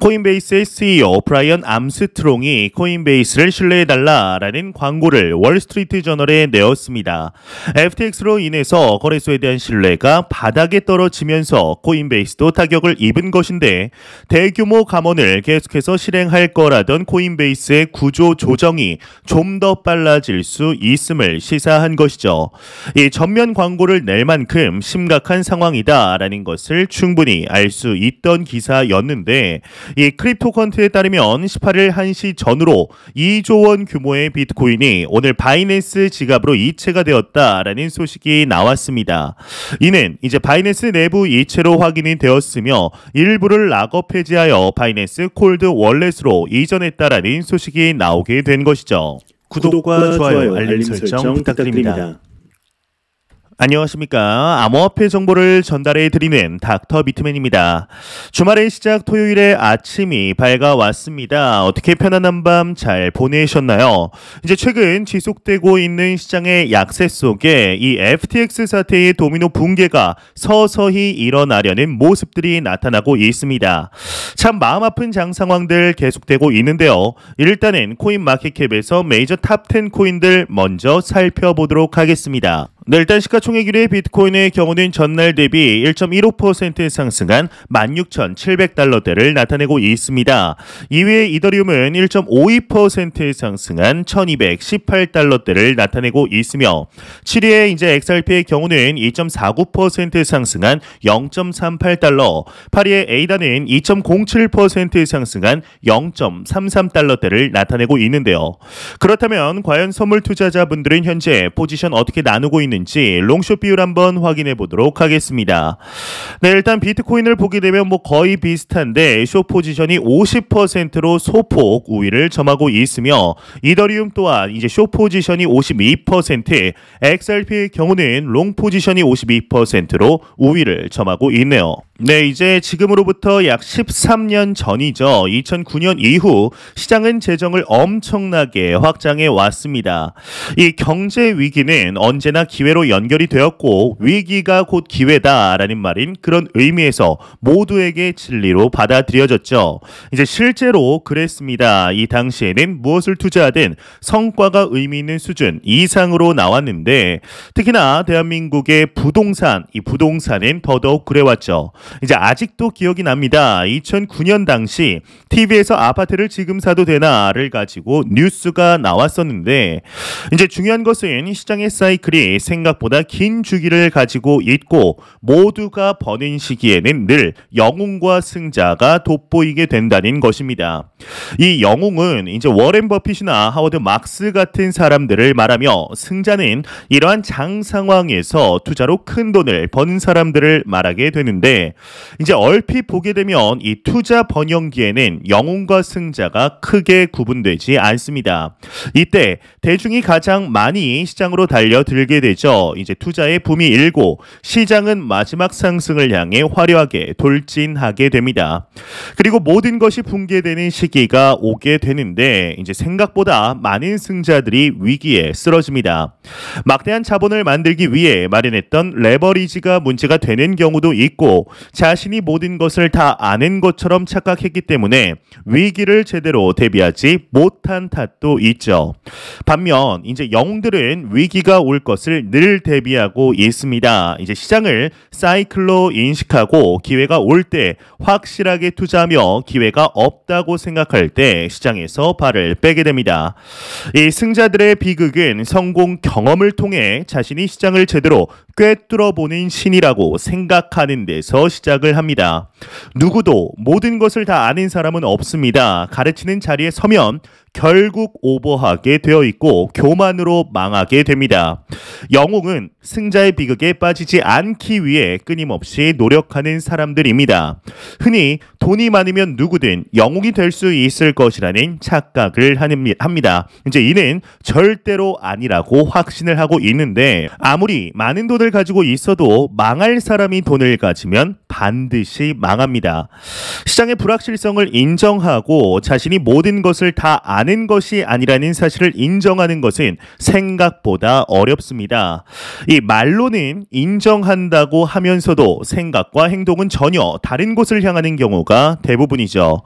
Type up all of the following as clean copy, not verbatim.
코인베이스의 CEO 브라이언 암스트롱이 코인베이스를 신뢰해달라라는 광고를 월스트리트 저널에 내었습니다. FTX로 인해서 거래소에 대한 신뢰가 바닥에 떨어지면서 코인베이스도 타격을 입은 것인데 대규모 감원을 계속해서 실행할 거라던 코인베이스의 구조 조정이 좀 더 빨라질 수 있음을 시사한 것이죠. 이 전면 광고를 낼 만큼 심각한 상황이다라는 것을 충분히 알 수 있던 기사였는데 이 크립토컨트에 따르면 18일 1시 전후로 2조 원 규모의 비트코인이 오늘 바이낸스 지갑으로 이체가 되었다라는 소식이 나왔습니다. 이는 이제 바이낸스 내부 이체로 확인이 되었으며 일부를 락업 해지하여 바이낸스 콜드 월렛으로 이전했다라는 소식이 나오게 된 것이죠. 구독과 좋아요, 알림 설정 부탁드립니다. 안녕하십니까. 암호화폐 정보를 전달해 드리는 닥터 비트맨입니다. 주말의 시작 토요일의 아침이 밝아왔습니다. 어떻게 편안한 밤 잘 보내셨나요? 이제 최근 지속되고 있는 시장의 약세 속에 이 FTX 사태의 도미노 붕괴가 서서히 일어나려는 모습들이 나타나고 있습니다. 참 마음 아픈 장 상황들 계속되고 있는데요. 일단은 코인마켓캡에서 메이저 탑10 코인들 먼저 살펴보도록 하겠습니다. 네, 일단 시가총액 비트코인의 경우는 전날 대비 1.15% 상승한 16,700달러대를 나타내고 있습니다. 이외에 이더리움은 1.52% 상승한 1,218달러대를 나타내고 있으며 7위에 이제 XRP의 경우는 2.49% 상승한 0.38달러, 8위에 에이다는 2.07% 상승한 0.33달러대를 나타내고 있는데요. 그렇다면 과연 선물 투자자분들은 현재 포지션 어떻게 나누고 있는지 롱숏 비율 한번 확인해 보도록 하겠습니다. 네, 일단 비트코인을 보게 되면 거의 비슷한데 숏 포지션이 50%로 소폭 우위를 점하고 있으며 이더리움 또한 이제 숏 포지션이 52%, XRP의 경우는 롱 포지션이 52%로 우위를 점하고 있네요. 네, 이제 지금으로부터 약 13년 전이죠. 2009년 이후 시장은 재정을 엄청나게 확장해 왔습니다. 이 경제 위기는 언제나 기회로 연결이 되었고 위기가 곧 기회다라는 말인 그런 의미에서 모두에게 진리로 받아들여졌죠. 이제 실제로 그랬습니다. 이 당시에는 무엇을 투자하든 성과가 의미 있는 수준 이상으로 나왔는데 특히나 대한민국의 이 부동산은 더더욱 그래왔죠. 이제 아직도 기억이 납니다. 2009년 당시 TV에서 아파트를 지금 사도 되나를 가지고 뉴스가 나왔었는데 이제 중요한 것은 시장의 사이클이 생각보다 긴 주기를 가지고 있고 모두가 버는 시기에는 늘 영웅과 승자가 돋보이게 된다는 것입니다. 이 영웅은 이제 워렌 버핏이나 하워드 막스 같은 사람들을 말하며 승자는 이러한 장 상황에서 투자로 큰 돈을 번 사람들을 말하게 되는데 이제 얼핏 보게 되면 이 투자 번영기에는 영웅과 승자가 크게 구분되지 않습니다. 이때 대중이 가장 많이 시장으로 달려들게 되죠. 이제 투자의 붐이 일고 시장은 마지막 상승을 향해 화려하게 돌진하게 됩니다. 그리고 모든 것이 붕괴되는 시기가 오게 되는데 이제 생각보다 많은 승자들이 위기에 쓰러집니다. 막대한 자본을 만들기 위해 마련했던 레버리지가 문제가 되는 경우도 있고 자신이 모든 것을 다 아는 것처럼 착각했기 때문에 위기를 제대로 대비하지 못한 탓도 있죠. 반면 이제 영웅들은 위기가 올 것을 늘 대비하고 있습니다. 이제 시장을 사이클로 인식하고 기회가 올 때 확실하게 투자하며 기회가 없다고 생각할 때 시장에서 발을 빼게 됩니다. 이 승자들의 비극은 성공 경험을 통해 자신이 시장을 제대로 꿰뚫어보는 신이라고 생각하는 데서 시작을 합니다. 누구도 모든 것을 다 아는 사람은 없습니다. 가르치는 자리에 서면 결국 오버하게 되어 있고 교만으로 망하게 됩니다. 영웅은 승자의 비극에 빠지지 않기 위해 끊임없이 노력하는 사람들입니다. 흔히 돈이 많으면 누구든 영웅이 될 수 있을 것이라는 착각을 합니다. 이제 이는 절대로 아니라고 확신을 하고 있는데 아무리 많은 돈을 가지고 있어도 망할 사람이 돈을 가지면 반드시 망합니다. 시장의 불확실성을 인정하고 자신이 모든 것을 다 아는 않은 것이 아니라는 사실을 인정하는 것은 생각보다 어렵습니다. 이 말로는 인정한다고 하면서도 생각과 행동은 전혀 다른 곳을 향하는 경우가 대부분이죠.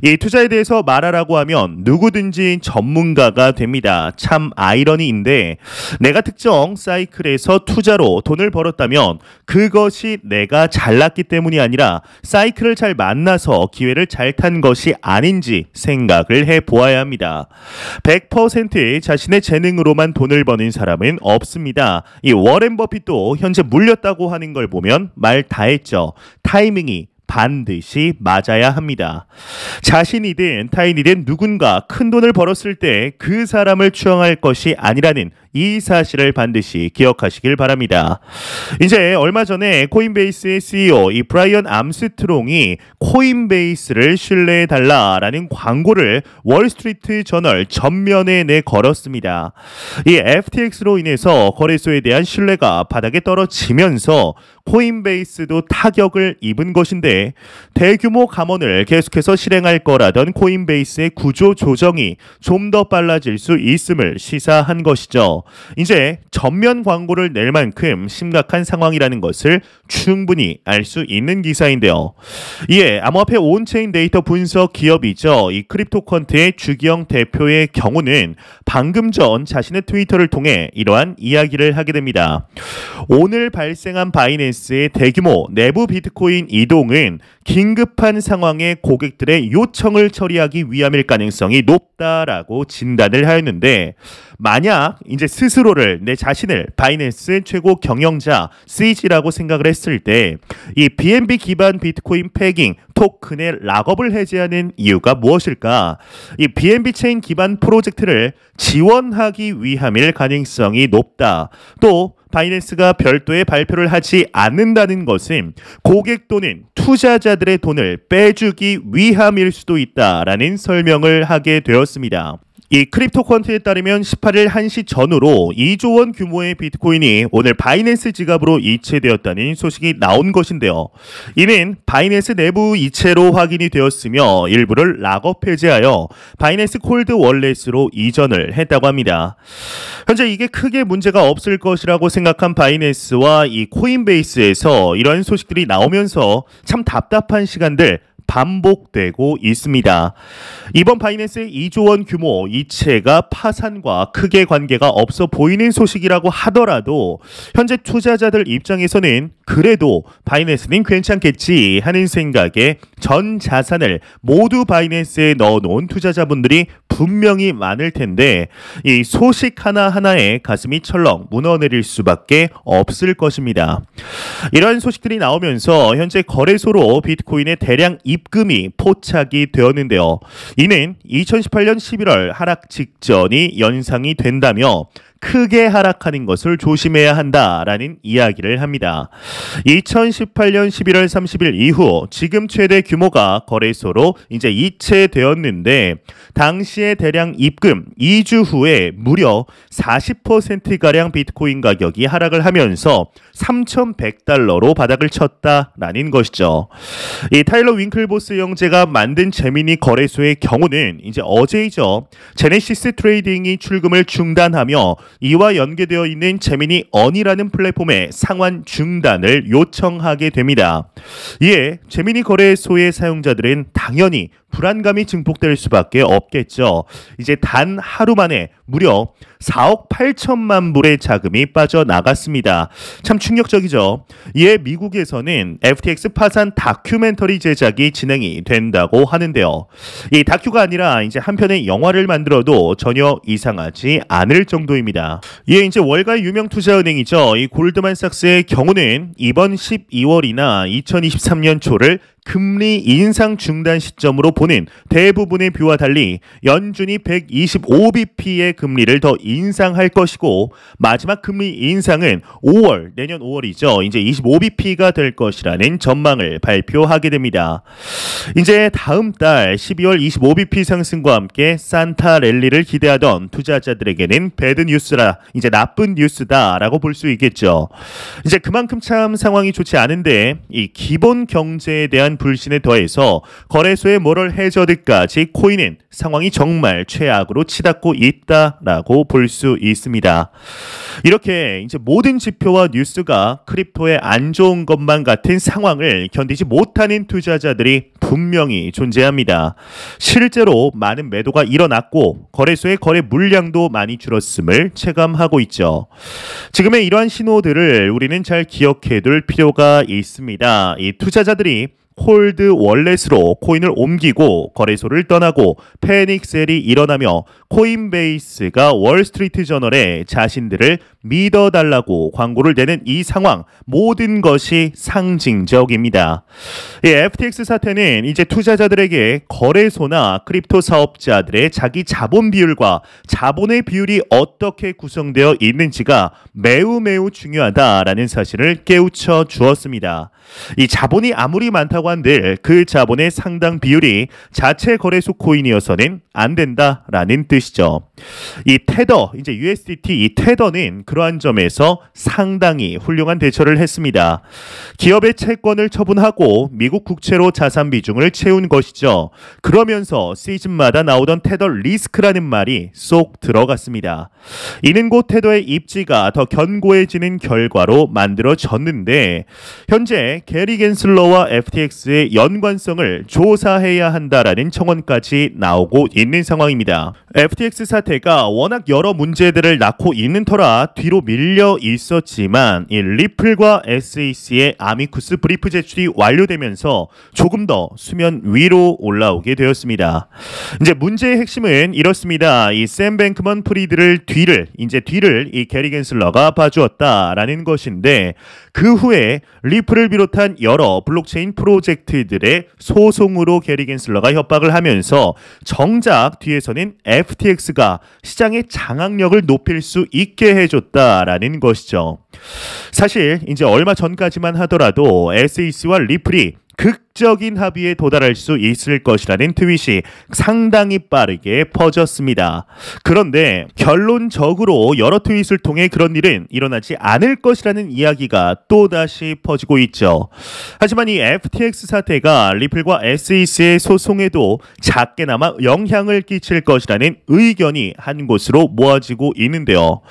이 투자에 대해서 말하라고 하면 누구든지 전문가가 됩니다. 참 아이러니인데 내가 특정 사이클에서 투자로 돈을 벌었다면 그것이 내가 잘났기 때문이 아니라 사이클을 잘 만나서 기회를 잘 탄 것이 아닌지 생각을 해보아야 합니다. 100% 자신의 재능으로만 돈을 버는 사람은 없습니다. 이 워렌 버핏도 현재 물렸다고 하는 걸 보면 말 다 했죠. 타이밍이 반드시 맞아야 합니다. 자신이든 타인이든 누군가 큰 돈을 벌었을 때 그 사람을 추앙할 것이 아니라는 이 사실을 반드시 기억하시길 바랍니다. 이제 얼마 전에 코인베이스의 CEO 이 브라이언 암스트롱이 코인베이스를 신뢰해달라라는 광고를 월스트리트 저널 전면에 내걸었습니다. 이 FTX로 인해서 거래소에 대한 신뢰가 바닥에 떨어지면서 코인베이스도 타격을 입은 것인데 대규모 감원을 계속해서 실행할 거라던 코인베이스의 구조 조정이 좀 더 빨라질 수 있음을 시사한 것이죠. 이제 전면 광고를 낼 만큼 심각한 상황이라는 것을 충분히 알 수 있는 기사인데요. 이에 암호화폐 온체인 데이터 분석 기업이죠. 이 크립토컨트의 주기영 대표의 경우는 방금 전 자신의 트위터를 통해 이러한 이야기를 하게 됩니다. 오늘 발생한 바이낸스의 대규모 내부 비트코인 이동은 긴급한 상황에 고객들의 요청을 처리하기 위함일 가능성이 높다라고 진단을 하였는데 만약 이제 스스로를 내 자신을 바이낸스 최고 경영자 CG라고 생각을 했을 때 이 BNB 기반 비트코인 패깅 토큰의 락업을 해제하는 이유가 무엇일까? 이 BNB 체인 기반 프로젝트를 지원하기 위함일 가능성이 높다. 또 바이낸스가 별도의 발표를 하지 않는다는 것은 고객 또는 투자자들의 돈을 빼주기 위함일 수도 있다라는 설명을 하게 되었습니다. 이 크립토컨트에 따르면 18일 1시 전후로 2조 원 규모의 비트코인이 오늘 바이낸스 지갑으로 이체되었다는 소식이 나온 것인데요. 이는 바이낸스 내부 이체로 확인이 되었으며 일부를 락업 해제하여 바이낸스 콜드 월렛으로 이전을 했다고 합니다. 현재 이게 크게 문제가 없을 것이라고 생각한 바이낸스와 이 코인베이스에서 이러한 소식들이 나오면서 참 답답한 시간들 반복되고 있습니다. 이번 바이낸스의 2조 원 규모 이체가 파산과 크게 관계가 없어 보이는 소식이라고 하더라도 현재 투자자들 입장에서는 그래도 바이낸스는 괜찮겠지 하는 생각에 전 자산을 모두 바이낸스에 넣어놓은 투자자분들이 분명히 많을 텐데 이 소식 하나하나에 가슴이 철렁 무너내릴 수밖에 없을 것입니다. 이러한 소식들이 나오면서 현재 거래소로 비트코인의 대량 입금이 포착이 되었는데요. 이는 2018년 11월 하락 직전이 연상이 된다며 크게 하락하는 것을 조심해야 한다라는 이야기를 합니다. 2018년 11월 30일 이후 지금 최대 규모가 거래소로 이제 이체되었는데 당시의 대량 입금 2주 후에 무려 40%가량 비트코인 가격이 하락을 하면서 3,100달러로 바닥을 쳤다라는 것이죠. 이 타일러 윙클보스 형제가 만든 제미니 거래소의 경우는 이제 어제이죠. 제네시스 트레이딩이 출금을 중단하며 이와 연계되어 있는 제미니 언이라는 플랫폼의 상환 중단을 요청하게 됩니다. 이에 제미니 거래소의 사용자들은 당연히 불안감이 증폭될 수밖에 없겠죠. 이제 단 하루 만에 무려 4억 8천만 불의 자금이 빠져나갔습니다. 참 충격적이죠. 이에 미국에서는 FTX 파산 다큐멘터리 제작이 진행이 된다고 하는데요. 이 다큐가 아니라 이제 한 편의 영화를 만들어도 전혀 이상하지 않을 정도입니다. 이에 이제 월가의 유명 투자은행이죠. 이 골드만삭스의 경우는 이번 12월이나 2023년 초를 금리 인상 중단 시점으로 보는 대부분의 뷰와 달리 연준이 125bp의 금리를 더 인상할 것이고 마지막 금리 인상은 5월, 내년 5월이죠. 이제 25bp가 될 것이라는 전망을 발표하게 됩니다. 이제 다음 달 12월 25bp 상승과 함께 산타 랠리를 기대하던 투자자들에게는 배드 뉴스라 이제 나쁜 뉴스다라고 볼 수 있겠죠. 이제 그만큼 참 상황이 좋지 않은데 이 기본 경제에 대한 대한 불신에 더해서 거래소의 모럴 해저드까지 코인은 상황이 정말 최악으로 치닫고 있다라고 볼 수 있습니다. 이렇게 이제 모든 지표와 뉴스가 크립토의 안 좋은 것만 같은 상황을 견디지 못하는 투자자들이 분명히 존재합니다. 실제로 많은 매도가 일어났고 거래소의 거래 물량도 많이 줄었음을 체감하고 있죠. 지금의 이러한 신호들을 우리는 잘 기억해둘 필요가 있습니다. 이 투자자들이 콜드 월렛으로 코인을 옮기고 거래소를 떠나고 패닉셀이 일어나며 코인베이스가 월스트리트 저널에 자신들을 믿어달라고 광고를 내는 이 상황, 모든 것이 상징적입니다. 이 FTX 사태는 이제 투자자들에게 거래소나 크립토 사업자들의 자기 자본 비율과 자본의 비율이 어떻게 구성되어 있는지가 매우 중요하다라는 사실을 깨우쳐 주었습니다. 이 자본이 아무리 많다고 한들 그 자본의 상당 비율이 자체 거래소 코인이어서는 안 된다라는 뜻이죠. 이 테더, 이제 USDT 이 테더는 그러한 점에서 상당히 훌륭한 대처를 했습니다. 기업의 채권을 처분하고 미국 국채로 자산 비중을 채운 것이죠. 그러면서 시즌마다 나오던 테더 리스크라는 말이 쏙 들어갔습니다. 이는 곧 테더의 입지가 더 견고해지는 결과로 만들어졌는데 현재 게리 겐슬러와 FTX의 연관성을 조사해야 한다라는 청원까지 나오고 있는 상황입니다. FTX 사태가 워낙 여러 문제들을 낳고 있는 터라 뒤로 밀려 있었지만 이 리플과 SEC의 아미쿠스 브리프 제출이 완료되면서 조금 더 수면 위로 올라오게 되었습니다. 이제 문제의 핵심은 이렇습니다. 이 샘 뱅크먼 프리드를 뒤를 이 게리 겐슬러가 봐주었다라는 것인데 그 후에 리플을 비롯한 여러 블록체인 프로젝트들의 소송으로 게리 겐슬러가 협박을 하면서 정작 뒤에서는 FTX가 시장의 장악력을 높일 수 있게 해줬다라는 것이죠. 사실 이제 얼마 전까지만 하더라도 SEC와 리플이 극적인 합의에 도달할 수 있을 것이라는 트윗이 상당히 빠르게 퍼졌습니다. 그런데 결론적으로 여러 트윗을 통해 그런 일은 일어나지 않을 것이라는 이야기가 또다시 퍼지고 있죠. 하지만 이 FTX 사태가 리플과 SEC의 소송에도 작게나마 영향을 끼칠 것이라는 의견이 한 곳으로 모아지고 있는데요.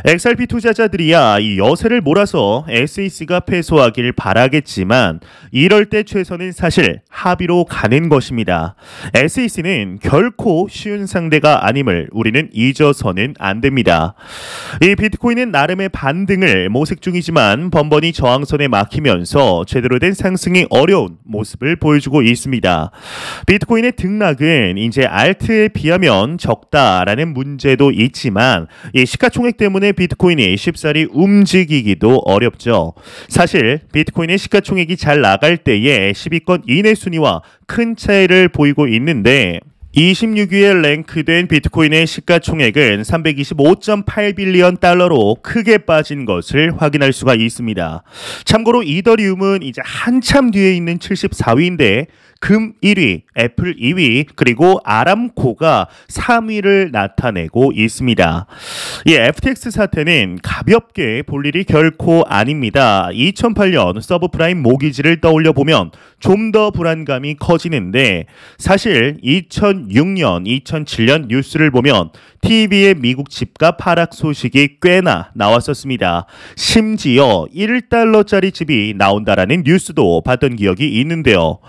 XRP 투자자들이야 이 여세를 몰아서 SEC가 패소하길 바라겠지만 이럴 때 최선은 사실 합의로 가는 것입니다. SEC는 결코 쉬운 상대가 아님을 우리는 잊어서는 안 됩니다. 이 비트코인은 나름의 반등을 모색 중이지만 번번이 저항선에 막히면서 제대로 된 상승이 어려운 모습을 보여주고 있습니다. 비트코인의 등락은 이제 알트에 비하면 적다라는 문제도 있지만 이 시가총액 때문에 비트코인이 쉽사리 움직이기도 어렵죠. 사실 비트코인의 시가총액이 잘 나갈 때에 10위권 이내 순위와 큰 차이를 보이고 있는데 26위에 랭크된 비트코인의 시가총액은 325.8빌리언 달러로 크게 빠진 것을 확인할 수가 있습니다. 참고로 이더리움은 이제 한참 뒤에 있는 74위인데 금 1위, 애플 2위, 그리고 아람코가 3위를 나타내고 있습니다. 이 FTX 사태는 가볍게 볼 일이 결코 아닙니다. 2008년 서브프라임 모기지를 떠올려 보면 좀 더 불안감이 커지는데 사실 2006년, 2007년 뉴스를 보면 TV의 미국 집값 하락 소식이 꽤나 나왔었습니다. 심지어 1달러짜리 집이 나온다라는 뉴스도 봤던 기억이 있는데요.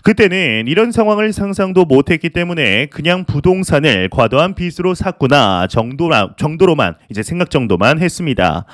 그때는 이런 상황을 상상도 못했기 때문에 그냥 부동산을 과도한 빚으로 샀구나 정도로만 이제 생각 정도만 했습니다.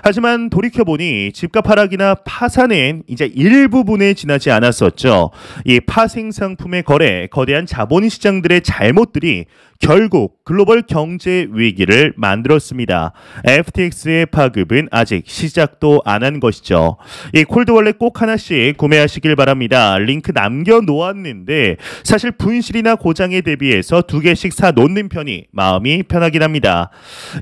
하지만 돌이켜보니 집값 하락이나 파산은 이제 일부분에 지나지 않았었죠. 이 파생 상품의 거래, 거대한 자본시장들의 잘못들이 결국 글로벌 경제 위기를 만들었습니다. FTX의 파급은 아직 시작도 안 한 것이죠. 이 콜드월렛 꼭 하나씩 구매하시길 바랍니다. 링크 남겨놓았는데 사실 분실이나 고장에 대비해서 2개씩 사놓는 편이 마음이 편하긴 합니다.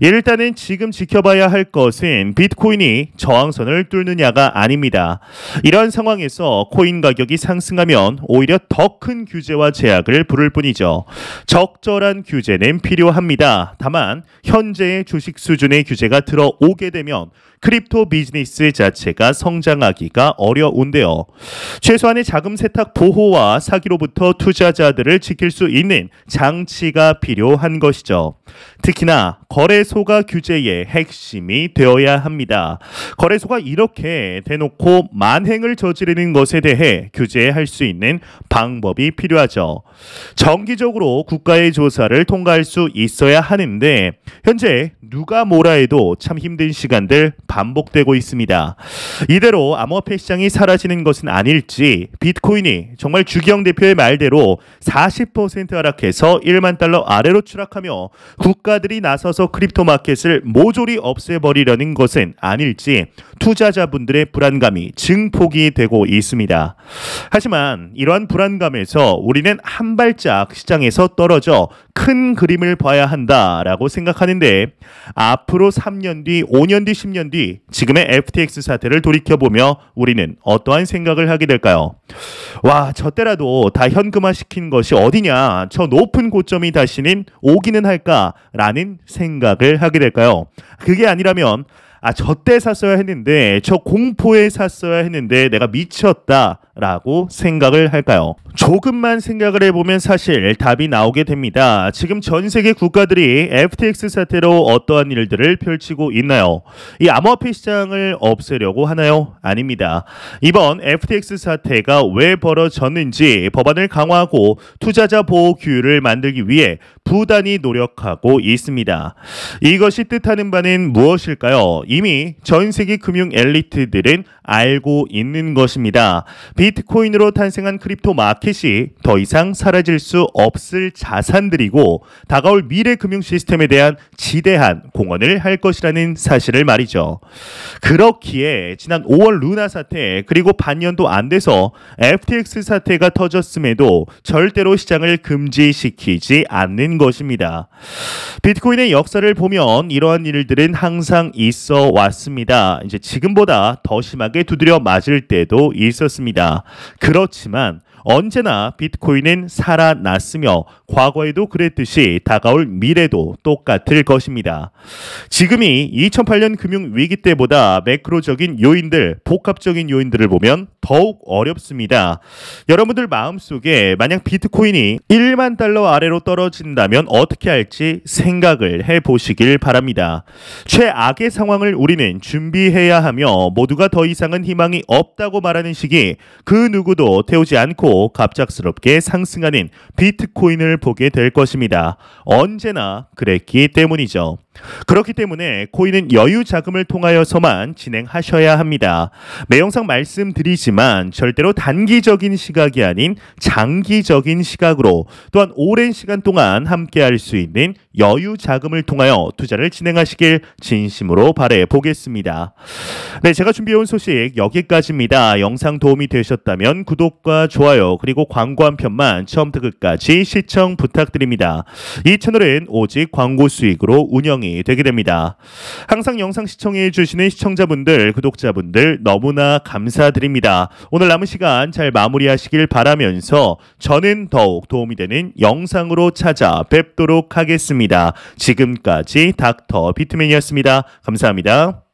일단은 지금 지켜봐야 할 것은 비트코인이 저항선을 뚫느냐가 아닙니다. 이런 상황에서 코인 가격이 상승하면 오히려 더 큰 규제와 제약을 부를 뿐이죠. 적절한 규제는 필요합니다. 있습니다. 다만 현재의 주식 수준의 규제가 들어오게 되면 크립토 비즈니스 자체가 성장하기가 어려운데요. 최소한의 자금 세탁 보호와 사기로부터 투자자들을 지킬 수 있는 장치가 필요한 것이죠. 특히나 거래소가 규제의 핵심이 되어야 합니다. 거래소가 이렇게 대놓고 만행을 저지르는 것에 대해 규제할 수 있는 방법이 필요하죠. 정기적으로 국가의 조사를 통과할 수 있어야 하는데 현재 누가 뭐라 해도 참 힘든 시간들 반복되고 있습니다. 이대로 암호화폐 시장이 사라지는 것은 아닐지 비트코인이 정말 주기영 대표의 말대로 40% 하락해서 1만 달러 아래로 추락하며 국가들이 나서서 크립토 마켓을 모조리 없애버리려는 것은 아닐지 투자자분들의 불안감이 증폭이 되고 있습니다. 하지만 이러한 불안감에서 우리는 한 발짝 시장에서 떨어져 큰 그림을 봐야 한다라고 생각하는데 앞으로 3년 뒤, 5년 뒤, 10년 뒤 지금의 FTX 사태를 돌이켜보며 우리는 어떠한 생각을 하게 될까요? 와, 저 때라도 다 현금화시킨 것이 어디냐, 저 높은 고점이 다시는 오기는 할까라는 생각을 하게 될까요? 그게 아니라면 저 때 샀어야 했는데, 저 공포에 샀어야 했는데 내가 미쳤다라고 생각을 할까요? 조금만 생각을 해보면 사실 답이 나오게 됩니다. 지금 전 세계 국가들이 FTX 사태로 어떠한 일들을 펼치고 있나요? 이 암호화폐 시장을 없애려고 하나요? 아닙니다. 이번 FTX 사태가 왜 벌어졌는지 법안을 강화하고 투자자 보호 규율을 만들기 위해 부단히 노력하고 있습니다. 이것이 뜻하는 바는 무엇일까요? 이미 전 세계 금융 엘리트들은 알고 있는 것입니다. 비트코인으로 탄생한 크립토 마켓이 더 이상 사라질 수 없을 자산들이고 다가올 미래 금융 시스템에 대한 지대한 공헌을 할 것이라는 사실을 말이죠. 그렇기에 지난 5월 루나 사태 그리고 반년도 안 돼서 FTX 사태가 터졌음에도 절대로 시장을 금지시키지 않는 것입니다. 비트코인의 역사를 보면 이러한 일들은 항상 있어 왔습니다. 이제 지금보다 더 심하게 두드려 맞을 때도 있었습니다. 그렇지만 언제나 비트코인은 살아났으며 과거에도 그랬듯이 다가올 미래도 똑같을 것입니다. 지금이 2008년 금융위기 때보다 매크로적인 요인들, 복합적인 요인들을 보면 더욱 어렵습니다. 여러분들 마음속에 만약 비트코인이 1만 달러 아래로 떨어진다면 어떻게 할지 생각을 해보시길 바랍니다. 최악의 상황을 우리는 준비해야 하며 모두가 더 이상은 희망이 없다고 말하는 시기 그 누구도 태우지 않고 갑작스럽게 상승하는 비트코인을 보게 될 것입니다. 언제나 그랬기 때문이죠. 그렇기 때문에 코인은 여유 자금을 통하여서만 진행하셔야 합니다. 매 영상 말씀드리지만 절대로 단기적인 시각이 아닌 장기적인 시각으로 또한 오랜 시간 동안 함께 할 수 있는 여유 자금을 통하여 투자를 진행하시길 진심으로 바라보겠습니다. 네, 제가 준비해온 소식 여기까지입니다. 영상 도움이 되셨다면 구독과 좋아요 그리고 광고 한 편만 처음부터 끝까지 시청 부탁드립니다. 이 채널은 오직 광고 수익으로 운영이 되게 됩니다. 항상 영상 시청해 주시는 시청자분들, 구독자분들 너무나 감사드립니다. 오늘 남은 시간 잘 마무리하시길 바라면서 저는 더욱 도움이 되는 영상으로 찾아뵙도록 하겠습니다. 지금까지 닥터 비트맨이었습니다. 감사합니다.